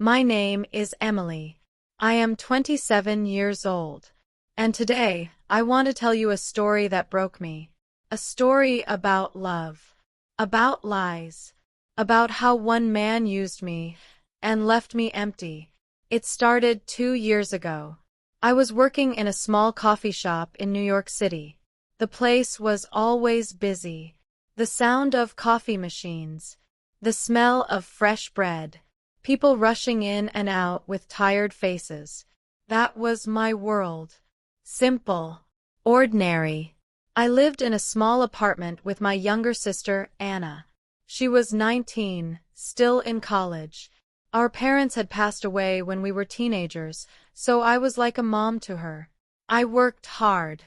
My name is Emily. I am 27 years old. And today, I want to tell you a story that broke me. A story about love. About lies. About how one man used me and left me empty. It started 2 years ago. I was working in a small coffee shop in New York City. The place was always busy. The sound of coffee machines. The smell of fresh bread. People rushing in and out with tired faces. That was my world. Simple. Ordinary. I lived in a small apartment with my younger sister, Anna. She was 19, still in college. Our parents had passed away when we were teenagers, so I was like a mom to her. I worked hard.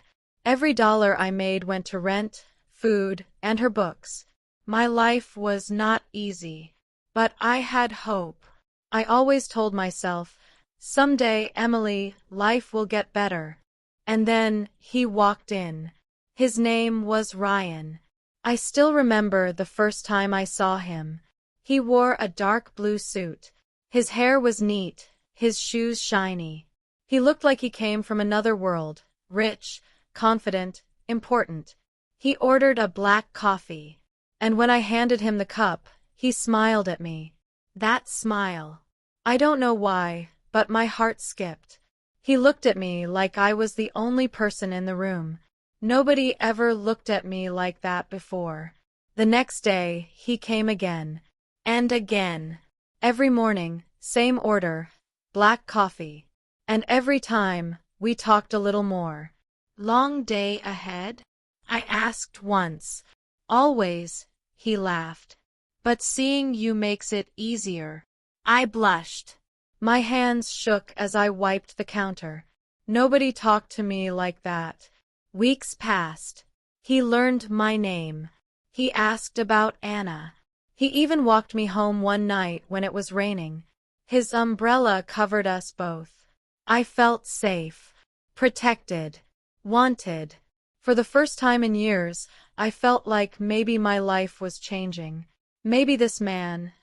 Every dollar I made went to rent, food, and her books. My life was not easy, but I had hope. I always told myself, someday, Emily, life will get better. And then he walked in. His name was Ryan. I still remember the first time I saw him. He wore a dark blue suit. His hair was neat, his shoes shiny. He looked like he came from another world, rich, confident, important. He ordered a black coffee. And when I handed him the cup, he smiled at me. That smile. I don't know why, but my heart skipped. He looked at me like I was the only person in the room. Nobody ever looked at me like that before. The next day, he came again. And again. Every morning, same order, black coffee. And every time, we talked a little more. Long day ahead? I asked once. Always, he laughed. But seeing you makes it easier. I blushed. My hands shook as I wiped the counter. Nobody talked to me like that. Weeks passed. He learned my name. He asked about Anna. He even walked me home one night when it was raining. His umbrella covered us both. I felt safe, protected, wanted. For the first time in years, I felt like maybe my life was changing. Maybe this man,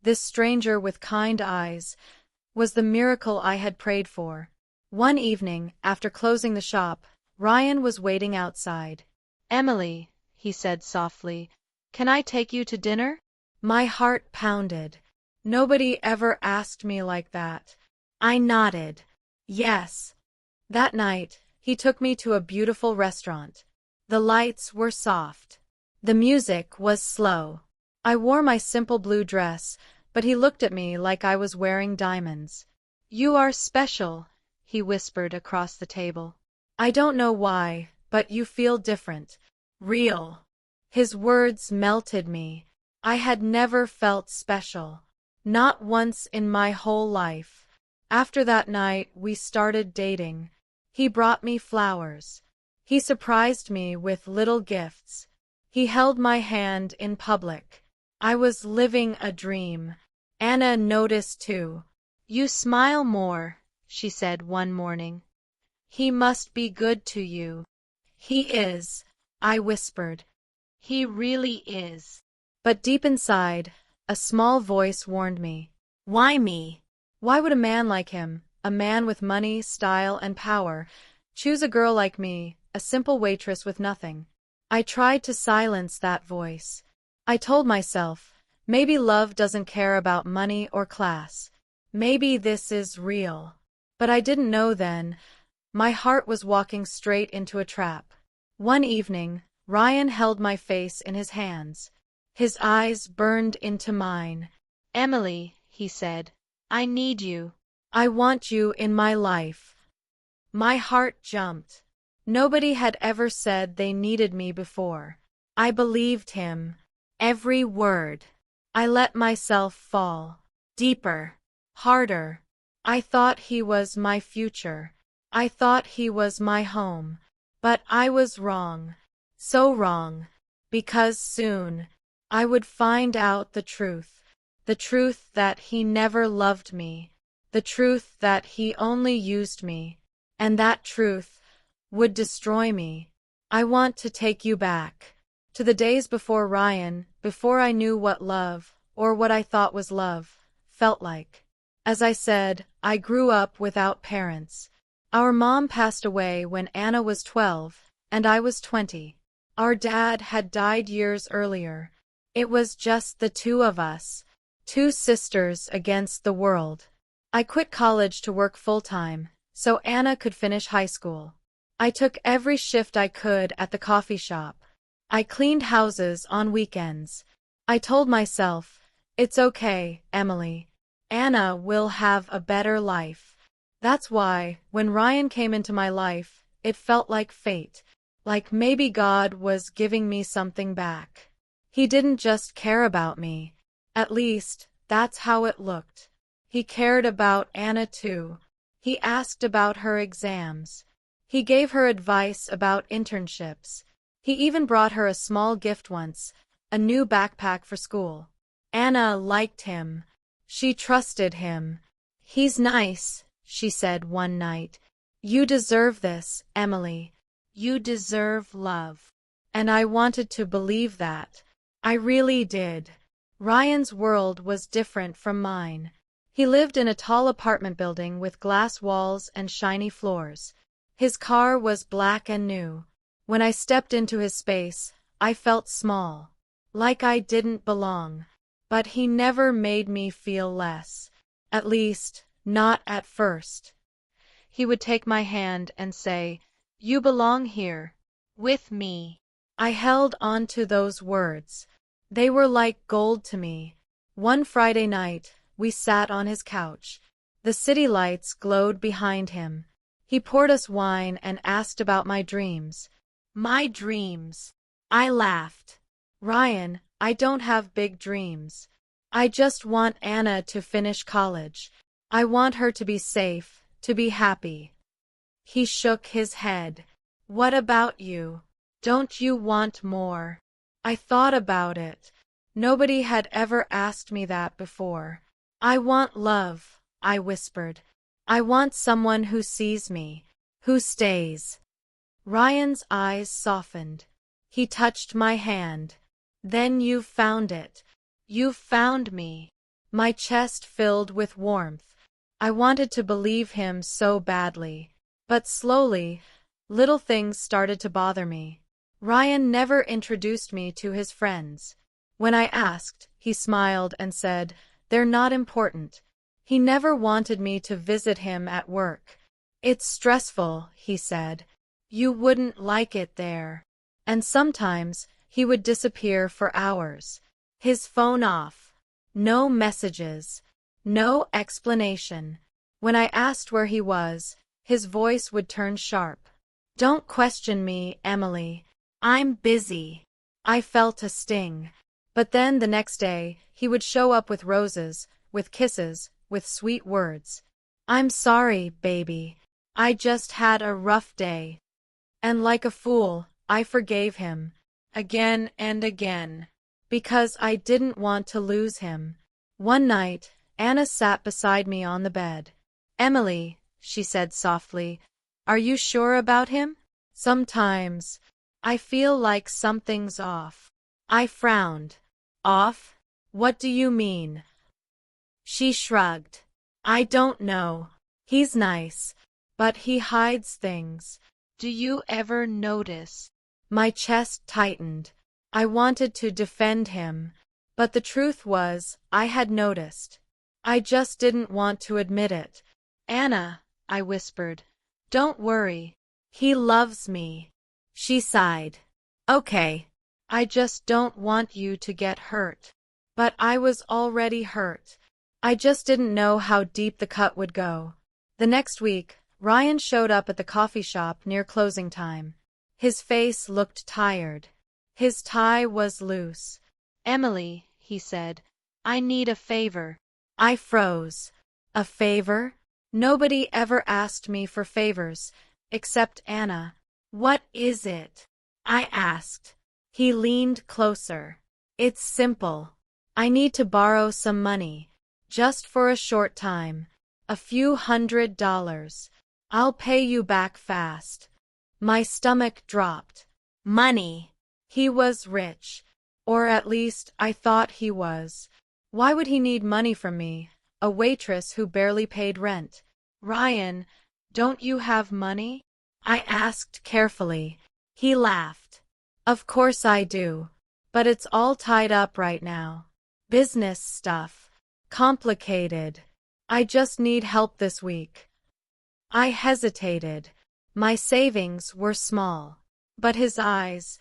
this stranger with kind eyes, was the miracle I had prayed for. One evening, after closing the shop, Ryan was waiting outside. "Emily," he said softly, "can I take you to dinner?" My heart pounded. Nobody ever asked me like that. I nodded. Yes. That night, he took me to a beautiful restaurant. The lights were soft. The music was slow. I wore my simple blue dress, but he looked at me like I was wearing diamonds. "You are special," he whispered across the table. "I don't know why, but you feel different. Real." His words melted me. I had never felt special. Not once in my whole life. After that night, we started dating. He brought me flowers. He surprised me with little gifts. He held my hand in public. I was living a dream. Anna noticed too. "You smile more," she said one morning. "He must be good to you." "He is," I whispered. "He really is." But deep inside, a small voice warned me. Why me? Why would a man like him, a man with money, style, and power, choose a girl like me, a simple waitress with nothing? I tried to silence that voice. I told myself, maybe love doesn't care about money or class. Maybe this is real. But I didn't know then. My heart was walking straight into a trap. One evening, Ryan held my face in his hands. His eyes burned into mine. "Emily," he said, "I need you. I want you in my life." My heart jumped. Nobody had ever said they needed me before. I believed him. Every word. I let myself fall. Deeper. Harder. I thought he was my future. I thought he was my home. But I was wrong. So wrong. Because soon, I would find out the truth. The truth that he never loved me. The truth that he only used me. And that truth would destroy me. I want to take you back. To the days before Ryan, before I knew what love, or what I thought was love, felt like. As I said, I grew up without parents. Our mom passed away when Anna was 12, and I was 20. Our dad had died years earlier. It was just the two of us, two sisters against the world. I quit college to work full-time, so Anna could finish high school. I took every shift I could at the coffee shop. I cleaned houses on weekends. I told myself, it's okay, Emily. Anna will have a better life. That's why, when Ryan came into my life, it felt like fate, like maybe God was giving me something back. He didn't just care about me. At least, that's how it looked. He cared about Anna too. He asked about her exams. He gave her advice about internships. He even brought her a small gift once, a new backpack for school. Anna liked him. She trusted him. He's nice, she said one night. You deserve this, Emily. You deserve love. And I wanted to believe that. I really did. Ryan's world was different from mine. He lived in a tall apartment building with glass walls and shiny floors. His car was black and new. When I stepped into his space, I felt small, like I didn't belong. But he never made me feel less. At least, not at first. He would take my hand and say, "You belong here, with me." I held on to those words. They were like gold to me. One Friday night, we sat on his couch. The city lights glowed behind him. He poured us wine and asked about my dreams. My dreams. I laughed. Ryan, I don't have big dreams. I just want Anna to finish college. I want her to be safe, to be happy. He shook his head. What about you? Don't you want more? I thought about it. Nobody had ever asked me that before. I want love, I whispered. I want someone who sees me, who stays. Ryan's eyes softened. He touched my hand. Then you've found it. You've found me. My chest filled with warmth. I wanted to believe him so badly. But slowly, little things started to bother me. Ryan never introduced me to his friends. When I asked, he smiled and said, "They're not important." He never wanted me to visit him at work. "It's stressful," he said. "You wouldn't like it there." And sometimes, he would disappear for hours. His phone off. No messages. No explanation. When I asked where he was, his voice would turn sharp. "Don't question me, Emily. I'm busy." I felt a sting. But then the next day, he would show up with roses, with kisses, with sweet words. "I'm sorry, baby. I just had a rough day." And like a fool, I forgave him. Again and again. Because I didn't want to lose him. One night, Anna sat beside me on the bed. "Emily," she said softly, "are you sure about him? Sometimes, I feel like something's off." I frowned. "Off? What do you mean?" She shrugged. "I don't know. He's nice, but he hides things. Do you ever notice?" My chest tightened. I wanted to defend him, but the truth was, I had noticed. I just didn't want to admit it. "Anna," I whispered, "don't worry. He loves me." She sighed. "Okay. I just don't want you to get hurt." But I was already hurt. I just didn't know how deep the cut would go. The next week, Ryan showed up at the coffee shop near closing time. His face looked tired. His tie was loose. "Emily," he said, "I need a favor." I froze. A favor? Nobody ever asked me for favors, except Anna. "What is it?" I asked. He leaned closer. "It's simple. I need to borrow some money. Just for a short time. A few $100s. I'll pay you back fast." My stomach dropped. Money. He was rich. Or at least I thought he was. Why would he need money from me? a waitress who barely paid rent. "Ryan, don't you have money?" I asked carefully. He laughed. "Of course I do. But it's all tied up right now. Business stuff. Complicated. I just need help this week." I hesitated. My savings were small. But his eyes,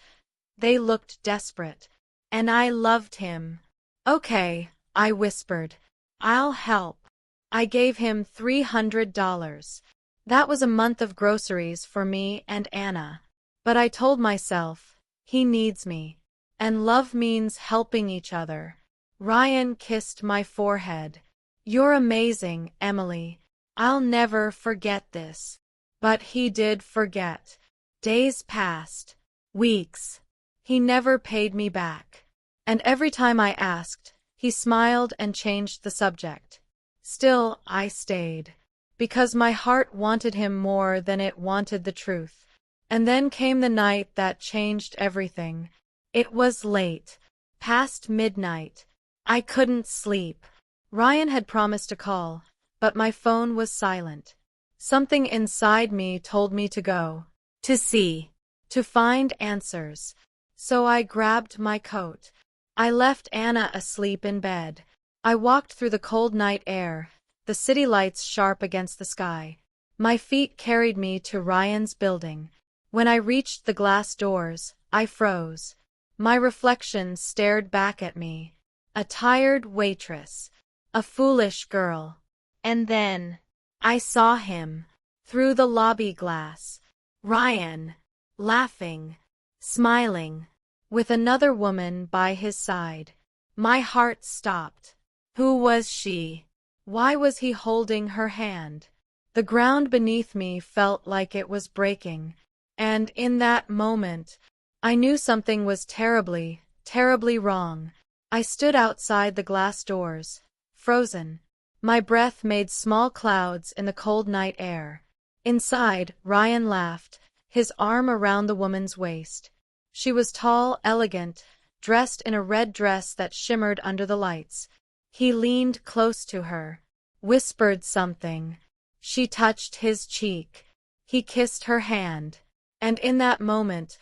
they looked desperate. And I loved him. "Okay," I whispered. "I'll help." I gave him $300. That was a month of groceries for me and Anna. But I told myself, he needs me. And love means helping each other. Ryan kissed my forehead. "You're amazing, Emily. I'll never forget this." But he did forget. Days passed. Weeks. He never paid me back. And every time I asked, he smiled and changed the subject. Still, I stayed. Because my heart wanted him more than it wanted the truth. And then came the night that changed everything. It was late. Past midnight. I couldn't sleep. Ryan had promised to call, but my phone was silent. Something inside me told me to go. To see. To find answers. So I grabbed my coat. I left Anna asleep in bed. I walked through the cold night air, the city lights sharp against the sky. My feet carried me to Ryan's building. When I reached the glass doors, I froze. My reflection stared back at me. A tired waitress. A foolish girl. And then I saw him. Through the lobby glass. Ryan. Laughing. Smiling. With another woman by his side. My heart stopped. Who was she? Why was he holding her hand? The ground beneath me felt like it was breaking. And in that moment, I knew something was terribly, terribly wrong. I stood outside the glass doors, frozen. My breath made small clouds in the cold night air. Inside, Ryan laughed, his arm around the woman's waist. She was tall, elegant, dressed in a red dress that shimmered under the lights. He leaned close to her, whispered something. She touched his cheek. He kissed her hand. And in that moment,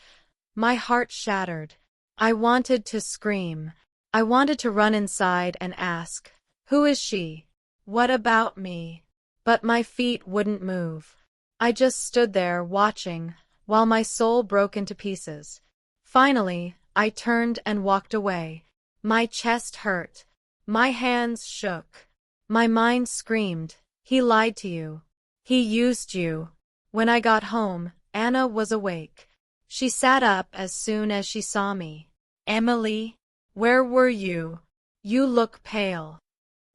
my heart shattered. I wanted to scream. I wanted to run inside and ask, "Who is she? What about me?" But my feet wouldn't move. I just stood there watching, while my soul broke into pieces. Finally, I turned and walked away. My chest hurt. My hands shook. My mind screamed, "He lied to you. He used you." When I got home, Anna was awake. She sat up as soon as she saw me. "Emily, where were you? You look pale."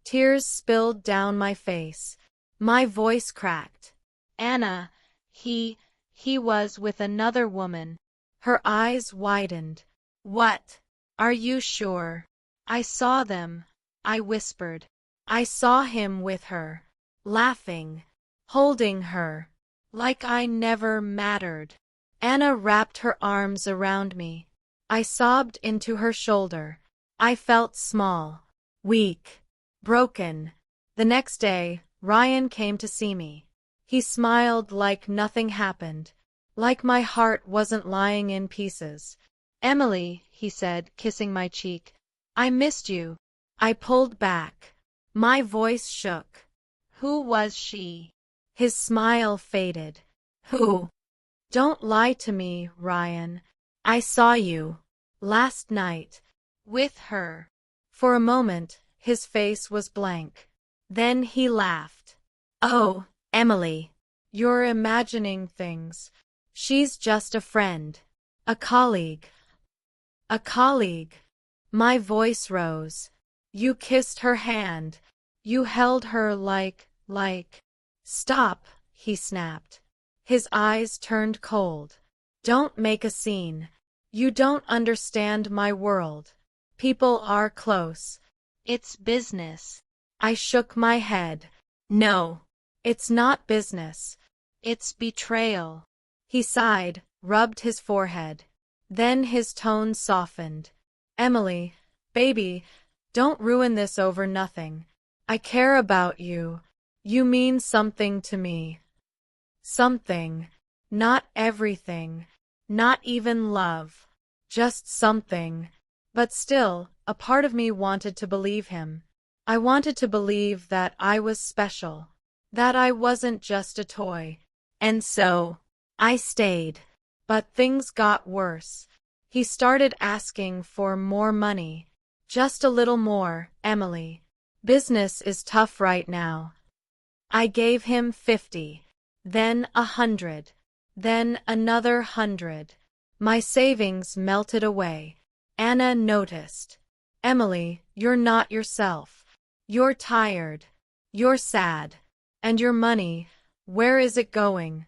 Tears spilled down my face. My voice cracked. "Anna, he was with another woman." Her eyes widened. "What? Are you sure?" "I saw them," I whispered. "I saw him with her, laughing, holding her, like I never mattered." Anna wrapped her arms around me. I sobbed into her shoulder. I felt small, weak, broken. The next day, Ryan came to see me. He smiled like nothing happened, like my heart wasn't lying in pieces. "Emily," he said, kissing my cheek, "I missed you." I pulled back. My voice shook. "Who was she?" His smile faded. "Who?" "Don't lie to me, Ryan. I saw you last night with her." For a moment, his face was blank. Then he laughed. "Oh, Emily, you're imagining things. She's just a friend. A colleague." "A colleague." My voice rose. "You kissed her hand. You held her like. Stop," he snapped. His eyes turned cold. "Don't make a scene. You don't understand my world. People are close. It's business." I shook my head. "No, it's not business. It's betrayal." He sighed, rubbed his forehead. Then his tone softened. "Emily, baby, don't ruin this over nothing. I care about you. You mean something to me. Something. Not everything. Not even love. Just something. But still, a part of me wanted to believe him. I wanted to believe that I was special. That I wasn't just a toy. And so, I stayed. But things got worse. He started asking for more money. Just a little more, Emily. Business is tough right now. I gave him 50. Then 100. Then another 100. My savings melted away. Anna noticed. Emily, you're not yourself. You're tired. You're sad. And your money, where is it going?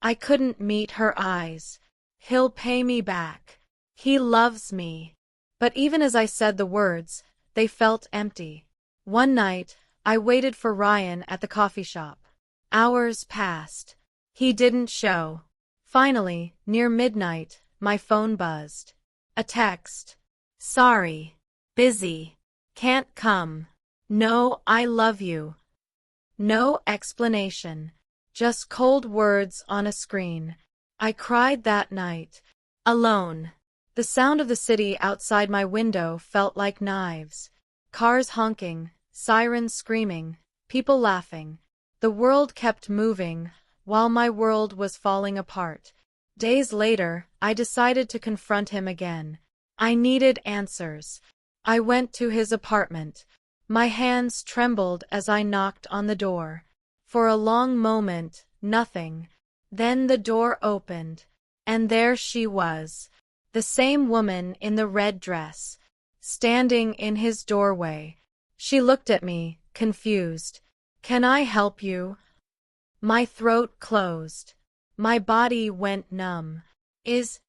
I couldn't meet her eyes. He'll pay me back. He loves me. But even as I said the words, they felt empty. One night, I waited for Ryan at the coffee shop. Hours passed. He didn't show. Finally, near midnight, my phone buzzed. A text. Sorry. Busy. Can't come. No, I love you. No explanation. Just cold words on a screen. I cried that night. Alone. The sound of the city outside my window felt like knives. Cars honking, sirens screaming, people laughing. The world kept moving, while my world was falling apart. Days later, I decided to confront him again. I needed answers. I went to his apartment. My hands trembled as I knocked on the door. For a long moment, nothing. Then the door opened, and there she was, the same woman in the red dress, standing in his doorway. She looked at me, confused. Can I help you? My throat closed. My body went numb. Is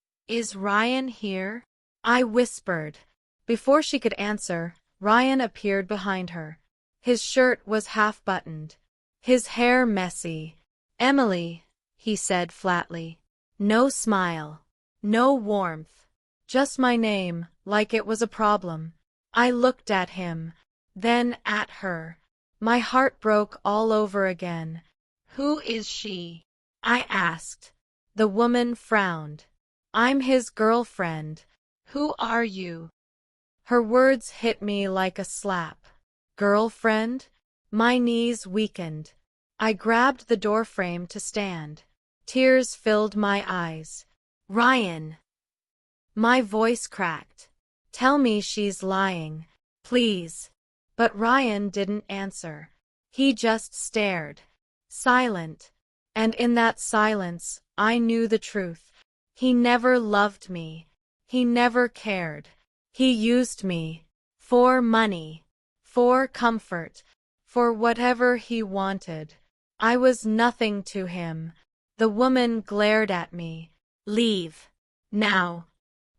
Ryan here? I whispered. Before she could answer, Ryan appeared behind her. His shirt was half-buttoned. His hair messy. Emily, he said flatly. No smile. No warmth. Just my name, like it was a problem. I looked at him, then at her. My heart broke all over again. Who is she? I asked. The woman frowned. I'm his girlfriend. Who are you? Her words hit me like a slap. Girlfriend? My knees weakened. I grabbed the doorframe to stand. Tears filled my eyes. Ryan! My voice cracked. Tell me she's lying, please. But Ryan didn't answer. He just stared. Silent. And in that silence, I knew the truth. He never loved me. He never cared. He used me. For money. For comfort. For whatever he wanted. I was nothing to him. The woman glared at me. Leave. Now.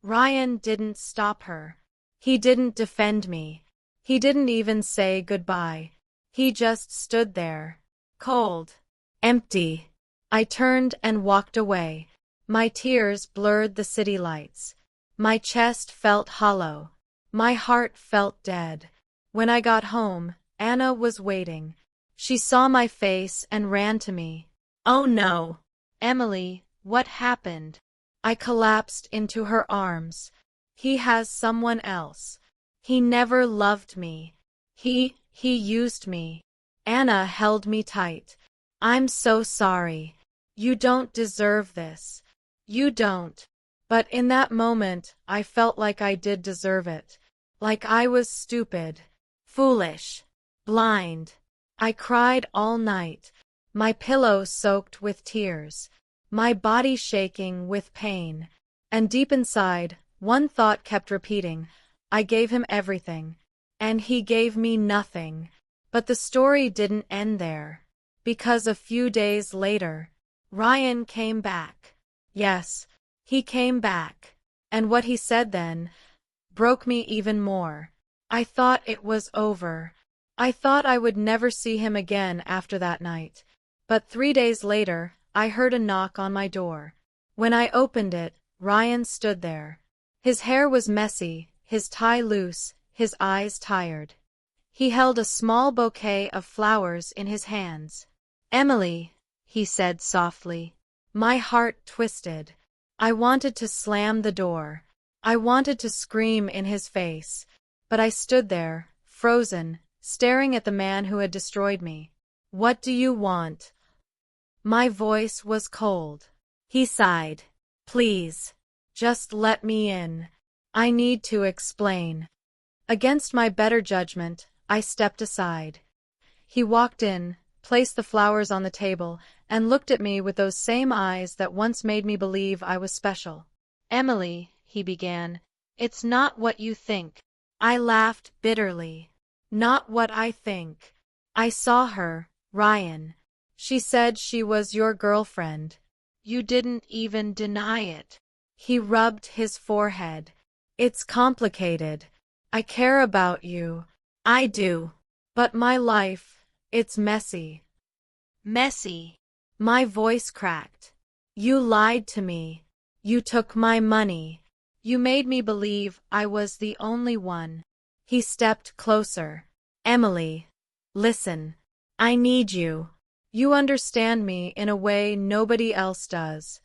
Ryan didn't stop her. He didn't defend me. He didn't even say goodbye. He just stood there. Cold. Empty. I turned and walked away. My tears blurred the city lights. My chest felt hollow. My heart felt dead. When I got home, Anna was waiting. She saw my face and ran to me. Oh no. Emily, what happened? I collapsed into her arms. He has someone else. He never loved me. He used me. Anna held me tight. I'm so sorry. You don't deserve this. You don't. But in that moment, I felt like I did deserve it. Like I was stupid. Foolish. Blind. I cried all night. My pillow soaked with tears. My body shaking with pain. And deep inside, one thought kept repeating. I gave him everything. And he gave me nothing. But the story didn't end there. Because a few days later, Ryan came back. Yes, he came back. And what he said then broke me even more. I thought it was over. I thought I would never see him again after that night. But 3 days later, I heard a knock on my door. When I opened it, Ryan stood there. His hair was messy, his tie loose, his eyes tired. He held a small bouquet of flowers in his hands. "Emily," he said softly. My heart twisted. I wanted to slam the door. I wanted to scream in his face. But I stood there, frozen, staring at the man who had destroyed me. "What do you want?" My voice was cold. He sighed. "Please, just let me in. I need to explain." Against my better judgment, I stepped aside. He walked in, placed the flowers on the table, and looked at me with those same eyes that once made me believe I was special. "Emily," he began, "it's not what you think." I laughed bitterly. "Not what I think. I saw her, Ryan. She said she was your girlfriend. You didn't even deny it." He rubbed his forehead. "It's complicated. I care about you. I do. But my life, it's messy." "Messy." My voice cracked. "You lied to me. You took my money. You made me believe I was the only one." He stepped closer. "Emily, listen. I need you. You understand me in a way nobody else does."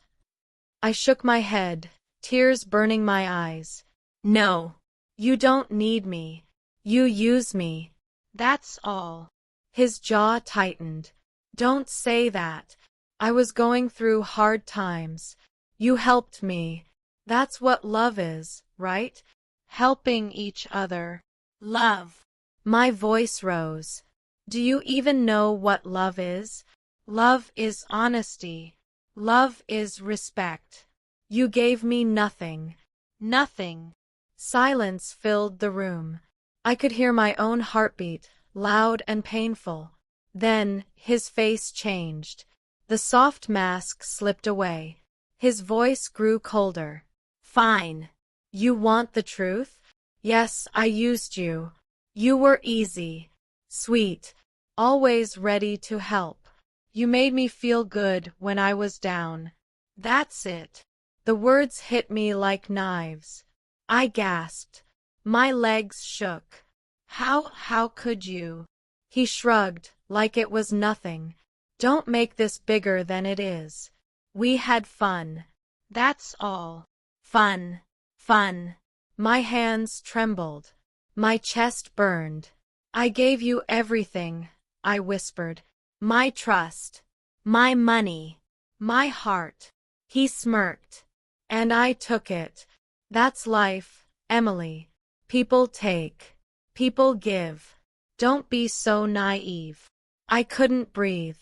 I shook my head, tears burning my eyes. "No. You don't need me. You use me. That's all." His jaw tightened. "Don't say that. I was going through hard times. You helped me. That's what love is, right? Helping each other. Love." My voice rose. "Do you even know what love is? Love is honesty. Love is respect. You gave me nothing." "Nothing." Silence filled the room. I could hear my own heartbeat, loud and painful. Then his face changed. The soft mask slipped away. His voice grew colder. "Fine. You want the truth? Yes, I used you. You were easy, sweet, always ready to help. You made me feel good when I was down. That's it." The words hit me like knives. I gasped. My legs shook. How could you?" He shrugged, like it was nothing. "Don't make this bigger than it is. We had fun. That's all. Fun. Fun." My hands trembled. My chest burned. "I gave you everything," I whispered. "My trust. My money. My heart." He smirked. "And I took it. That's life, Emily. People take. People give. Don't be so naive." I couldn't breathe.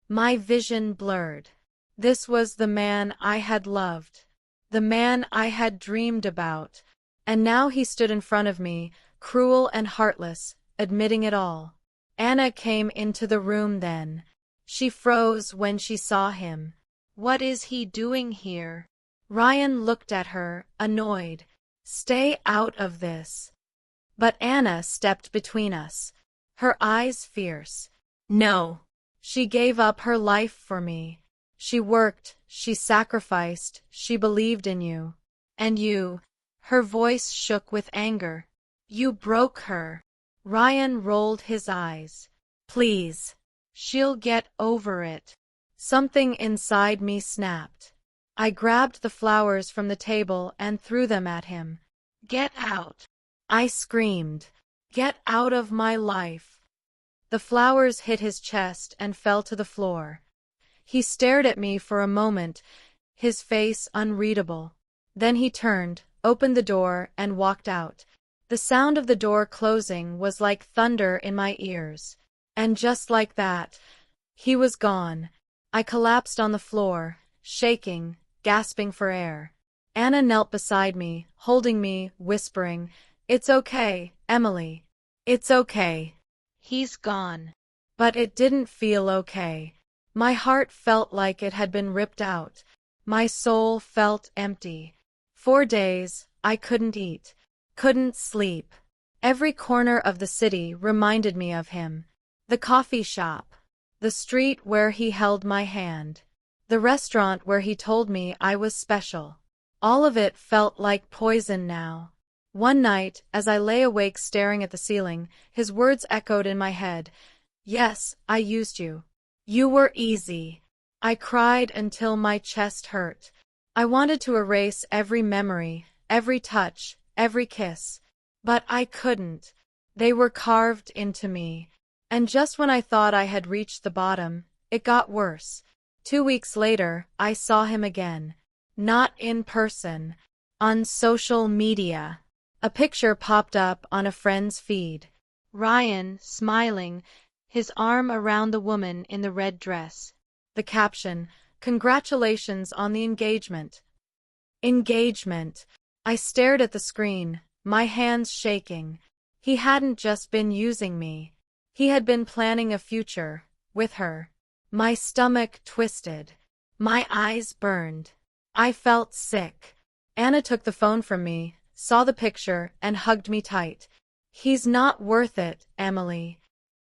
My vision blurred. This was the man I had loved. The man I had dreamed about. And now he stood in front of me, cruel and heartless, admitting it all. Anna came into the room then. She froze when she saw him. "What is he doing here?" Ryan looked at her, annoyed. "Stay out of this." But Anna stepped between us. Her eyes fierce. "No. She gave up her life for me. She worked, she sacrificed, she believed in you. And you," her voice shook with anger, "you broke her." Ryan rolled his eyes. "Please. She'll get over it." Something inside me snapped. I grabbed the flowers from the table and threw them at him. "Get out!" I screamed. "Get out of my life!" The flowers hit his chest and fell to the floor. He stared at me for a moment, his face unreadable. Then he turned, opened the door, and walked out. The sound of the door closing was like thunder in my ears. And just like that, he was gone. I collapsed on the floor, shaking, gasping for air. Anna knelt beside me, holding me, whispering, "It's okay, Emily. It's okay. He's gone." But it didn't feel okay. My heart felt like it had been ripped out. My soul felt empty. For days, I couldn't eat, couldn't sleep. Every corner of the city reminded me of him. The coffee shop, the street where he held my hand, the restaurant where he told me I was special. All of it felt like poison now. One night, as I lay awake staring at the ceiling, his words echoed in my head. Yes, I used you. You were easy. I cried until my chest hurt. I wanted to erase every memory, every touch, every kiss. But I couldn't. They were carved into me. And just when I thought I had reached the bottom, it got worse. 2 weeks later, I saw him again. Not in person. On social media. A picture popped up on a friend's feed. Ryan, smiling, his arm around the woman in the red dress. The caption, "Congratulations on the engagement." Engagement. I stared at the screen, my hands shaking. He hadn't just been using me. He had been planning a future, with her. My stomach twisted. My eyes burned. I felt sick. Anna took the phone from me, saw the picture, and hugged me tight. He's not worth it, Emily.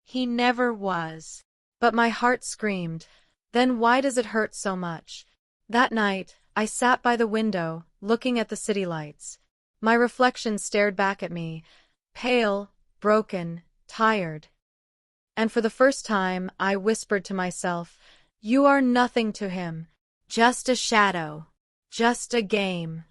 He never was. But my heart screamed, then why does it hurt so much? That night, I sat by the window, looking at the city lights. My reflection stared back at me, pale, broken, tired. And for the first time, I whispered to myself, "You are nothing to him. Just a shadow. Just a game."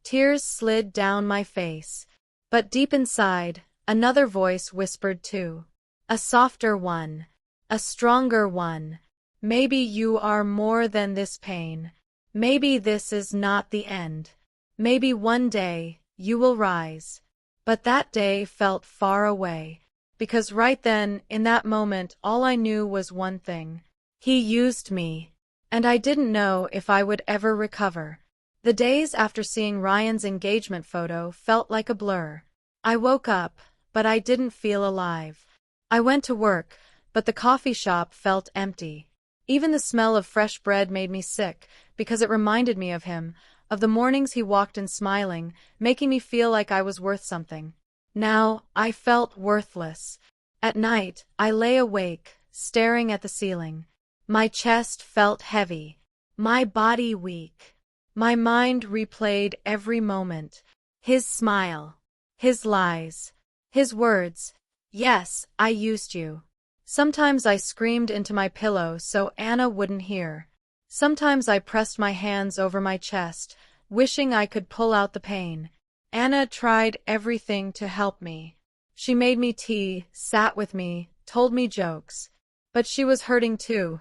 Tears slid down my face. But deep inside, another voice whispered too. A softer one. A stronger one. Maybe you are more than this pain. Maybe this is not the end. Maybe one day, you will rise. But that day felt far away. Because right then, in that moment, all I knew was one thing. He used me. And I didn't know if I would ever recover. The days after seeing Ryan's engagement photo felt like a blur. I woke up, but I didn't feel alive. I went to work, but the coffee shop felt empty. Even the smell of fresh bread made me sick, because it reminded me of him, of the mornings he walked in smiling, making me feel like I was worth something. Now, I felt worthless. At night, I lay awake, staring at the ceiling. My chest felt heavy. My body weak. My mind replayed every moment. His smile. His lies. His words. Yes, I used you. Sometimes I screamed into my pillow so Anna wouldn't hear. Sometimes I pressed my hands over my chest, wishing I could pull out the pain. Anna tried everything to help me. She made me tea, sat with me, told me jokes. But she was hurting too,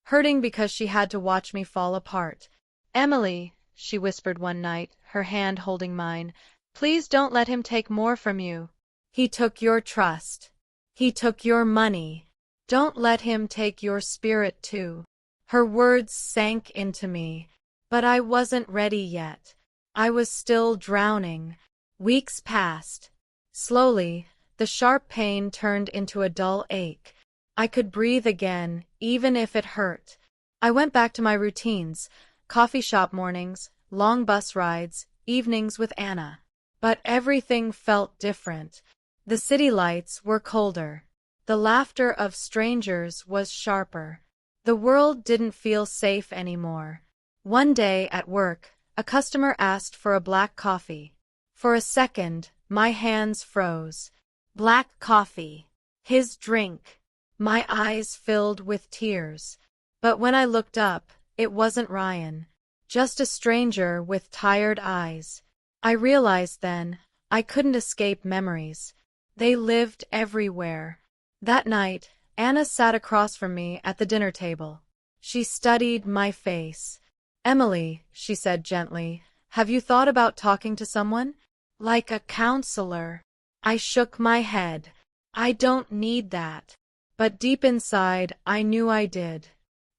hurting because she had to watch me fall apart. "Emily," she whispered one night, her hand holding mine, "please don't let him take more from you. He took your trust. He took your money. Don't let him take your spirit too." Her words sank into me, but I wasn't ready yet. I was still drowning. Weeks passed. Slowly, the sharp pain turned into a dull ache. I could breathe again, even if it hurt. I went back to my routines, coffee shop mornings, long bus rides, evenings with Anna. But everything felt different. The city lights were colder. The laughter of strangers was sharper. The world didn't feel safe anymore. One day at work, a customer asked for a black coffee. For a second, my hands froze. Black coffee. His drink. My eyes filled with tears. But when I looked up, it wasn't Ryan. Just a stranger with tired eyes. I realized then, I couldn't escape memories. They lived everywhere. That night, Anna sat across from me at the dinner table. She studied my face. "Emily," she said gently, "have you thought about talking to someone? Like a counselor?" I shook my head. "I don't need that." But deep inside, I knew I did.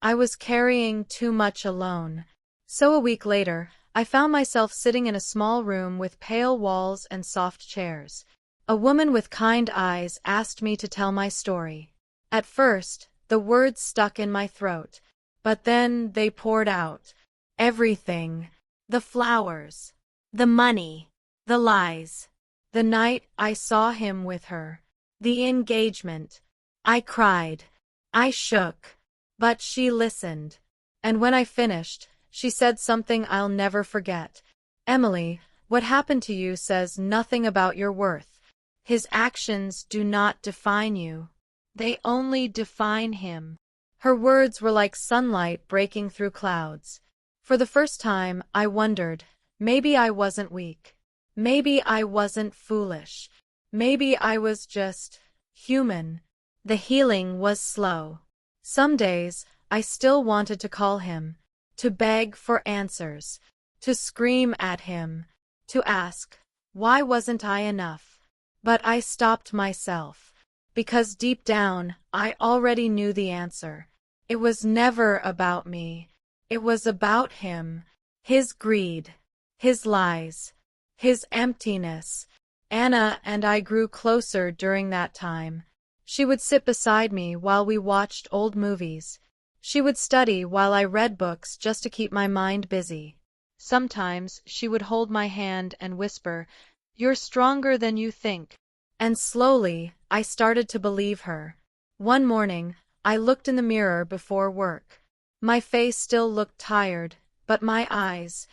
I was carrying too much alone. So a week later, I found myself sitting in a small room with pale walls and soft chairs. A woman with kind eyes asked me to tell my story. At first, the words stuck in my throat, but then they poured out. Everything. The flowers. The money. The lies. The night I saw him with her. The engagement. I cried. I shook. But she listened. And when I finished, she said something I'll never forget. "Emily, What happened to you says nothing about your worth. His actions do not define you. They only define him. Her words were like sunlight breaking through clouds. For the first time, I wondered, maybe I wasn't weak. Maybe I wasn't foolish. Maybe I was just human. The healing was slow. Some days, I still wanted to call him, to beg for answers, to scream at him, to ask, why wasn't I enough? But I stopped myself, because deep down, I already knew the answer. It was never about me. It was about him, his greed, his lies, his emptiness. Anna and I grew closer during that time. She would sit beside me while we watched old movies. She would study while I read books just to keep my mind busy. Sometimes she would hold my hand and whisper, "You're stronger than you think." And slowly, I started to believe her. One morning, I looked in the mirror before work. My face still looked tired, but my eyes,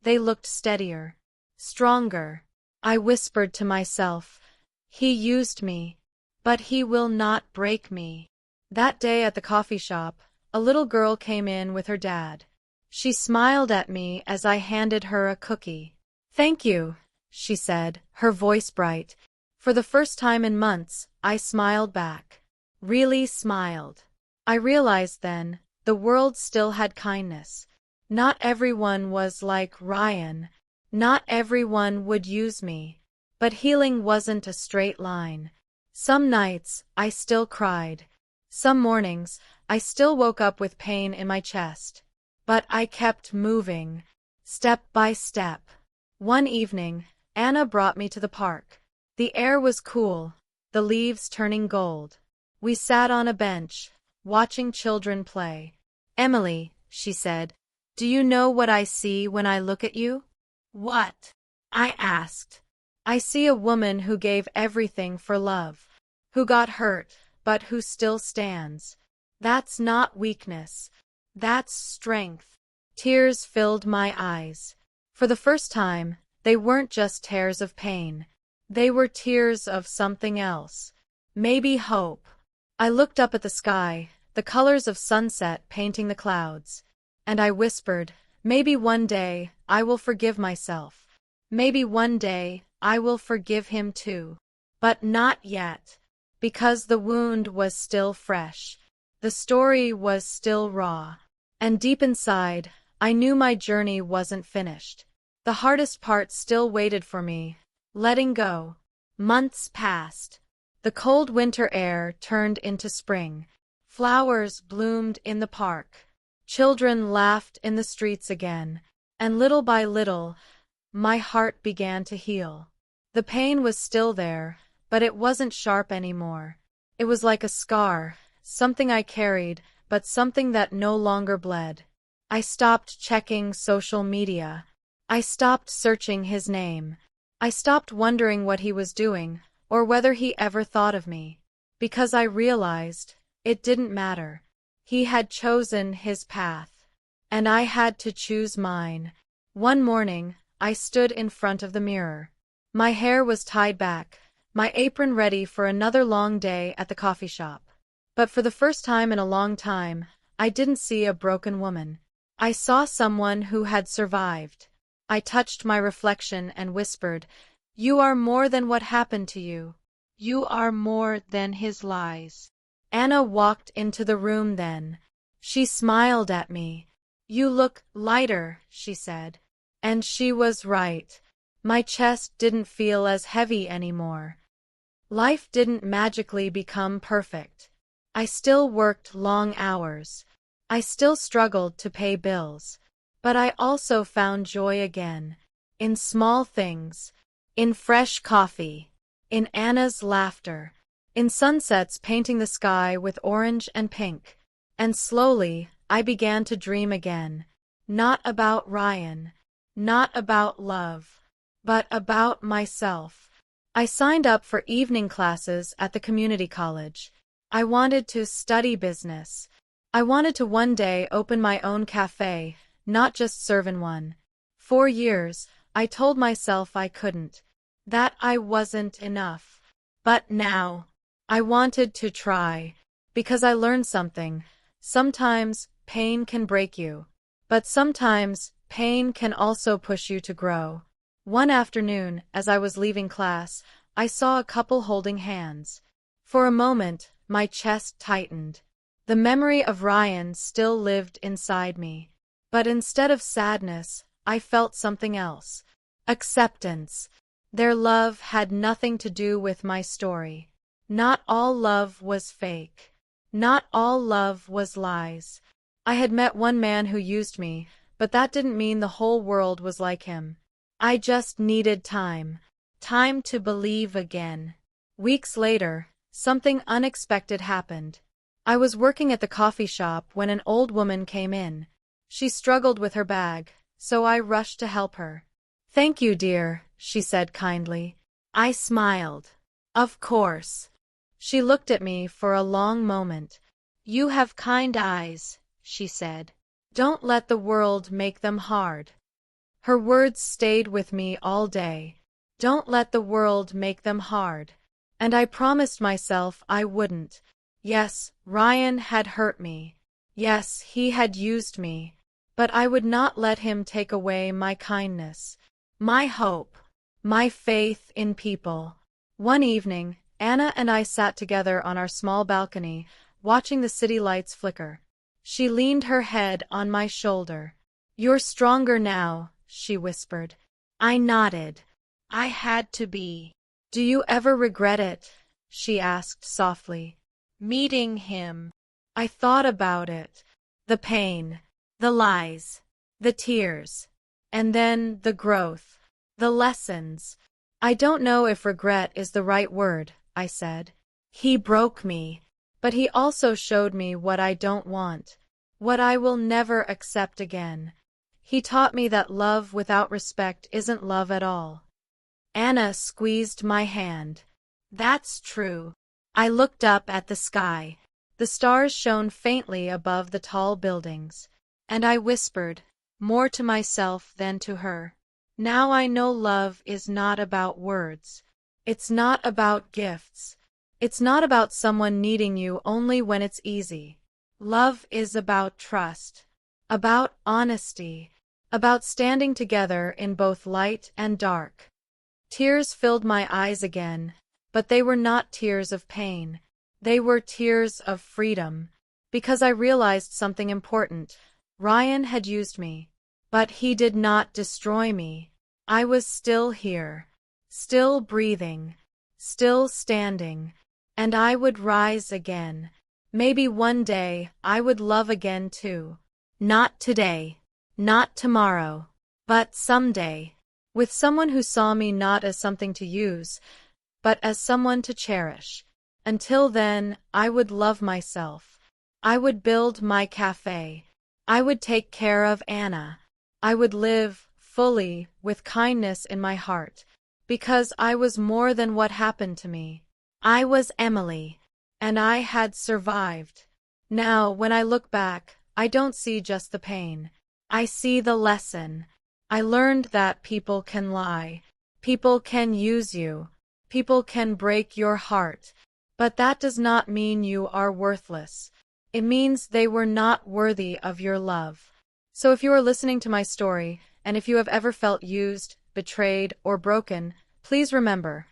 they looked steadier, stronger. I whispered to myself, "He used me, but he will not break me." That day at the coffee shop, a little girl came in with her dad. She smiled at me as I handed her a cookie. "Thank you," she said, her voice bright. For the first time in months, I smiled back. Really smiled. I realized then, the world still had kindness. Not everyone was like Ryan. Not everyone would use me. But healing wasn't a straight line. Some nights, I still cried. Some mornings, I still woke up with pain in my chest. But I kept moving, step by step. One evening, Anna brought me to the park. The air was cool, the leaves turning gold. We sat on a bench, watching children play. "Emily," she said, "do you know what I see when I look at you?" "What?" I asked. "I see a woman who gave everything for love, who got hurt, but who still stands. That's not weakness. That's strength." Tears filled my eyes. For the first time, they weren't just tears of pain. They were tears of something else. Maybe hope. I looked up at the sky, the colors of sunset painting the clouds. And I whispered, maybe one day, I will forgive myself. Maybe one day, I will forgive him too. But not yet. Because the wound was still fresh. The story was still raw. And deep inside, I knew my journey wasn't finished. The hardest part still waited for me. Letting go. Months passed. The cold winter air turned into spring. Flowers bloomed in the park. Children laughed in the streets again. And little by little, my heart began to heal. The pain was still there, but it wasn't sharp anymore. It was like a scar, something I carried, but something that no longer bled. I stopped checking social media. I stopped searching his name. I stopped wondering what he was doing, or whether he ever thought of me. Because I realized, it didn't matter. He had chosen his path. And I had to choose mine. One morning, I stood in front of the mirror. My hair was tied back, my apron ready for another long day at the coffee shop. But for the first time in a long time, I didn't see a broken woman. I saw someone who had survived. I touched my reflection and whispered, "You are more than what happened to you. You are more than his lies." Anna walked into the room then. She smiled at me. "You look lighter," she said. And she was right. My chest didn't feel as heavy anymore. Life didn't magically become perfect. I still worked long hours. I still struggled to pay bills. But I also found joy again. In small things. In fresh coffee. In Anna's laughter. In sunsets painting the sky with orange and pink. And slowly, I began to dream again. Not about Ryan. Not about love. But about myself. I signed up for evening classes at the community college. I wanted to study business. I wanted to one day open my own cafe, not just serve in one. For years, I told myself I couldn't, that I wasn't enough. But now, I wanted to try, because I learned something. Sometimes pain can break you, but sometimes pain can also push you to grow. One afternoon, as I was leaving class, I saw a couple holding hands. For a moment, my chest tightened. The memory of Ryan still lived inside me. But instead of sadness, I felt something else. Acceptance. Their love had nothing to do with my story. Not all love was fake. Not all love was lies. I had met one man who used me, but that didn't mean the whole world was like him. I just needed time. Time to believe again. Weeks later, something unexpected happened. I was working at the coffee shop when an old woman came in. She struggled with her bag, so I rushed to help her. "Thank you, dear," she said kindly. I smiled. "Of course." She looked at me for a long moment. "You have kind eyes," she said. "Don't let the world make them hard." Her words stayed with me all day. Don't let the world make them hard. And I promised myself I wouldn't. Yes, Ryan had hurt me. Yes, he had used me. But I would not let him take away my kindness, my hope, my faith in people. One evening, Anna and I sat together on our small balcony, watching the city lights flicker. She leaned her head on my shoulder. "You're stronger now," she whispered. I nodded. I had to be. "Do you ever regret it?" she asked softly. "Meeting him." I thought about it. The pain. The lies, the tears, and then the growth, the lessons. "I don't know if regret is the right word," I said. "He broke me, but he also showed me what I don't want, what I will never accept again. He taught me that love without respect isn't love at all." Anna squeezed my hand. "That's true." I looked up at the sky. The stars shone faintly above the tall buildings. And I whispered, more to myself than to her, "Now I know love is not about words. It's not about gifts. It's not about someone needing you only when it's easy. Love is about trust, about honesty, about standing together in both light and dark." Tears filled my eyes again, but they were not tears of pain. They were tears of freedom, because I realized something important. Ryan had used me, but he did not destroy me. I was still here, still breathing, still standing, and I would rise again. Maybe one day I would love again too. Not today, not tomorrow, but someday, with someone who saw me not as something to use, but as someone to cherish. Until then, I would love myself. I would build my cafe. I would take care of Anna. I would live fully with kindness in my heart, because I was more than what happened to me. I was Emily, and I had survived. Now, when I look back, I don't see just the pain. I see the lesson. I learned that people can lie. People can use you. People can break your heart. But that does not mean you are worthless. It means they were not worthy of your love. So if you are listening to my story, and if you have ever felt used, betrayed, or broken, please remember,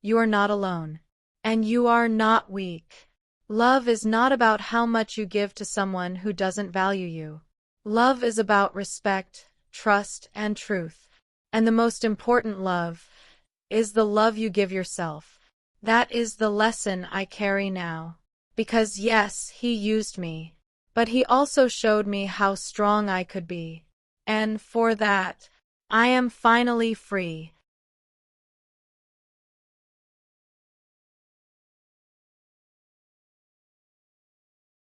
you are not alone. And you are not weak. Love is not about how much you give to someone who doesn't value you. Love is about respect, trust, and truth. And the most important love is the love you give yourself. That is the lesson I carry now. Because yes, he used me, but he also showed me how strong I could be. And for that, I am finally free.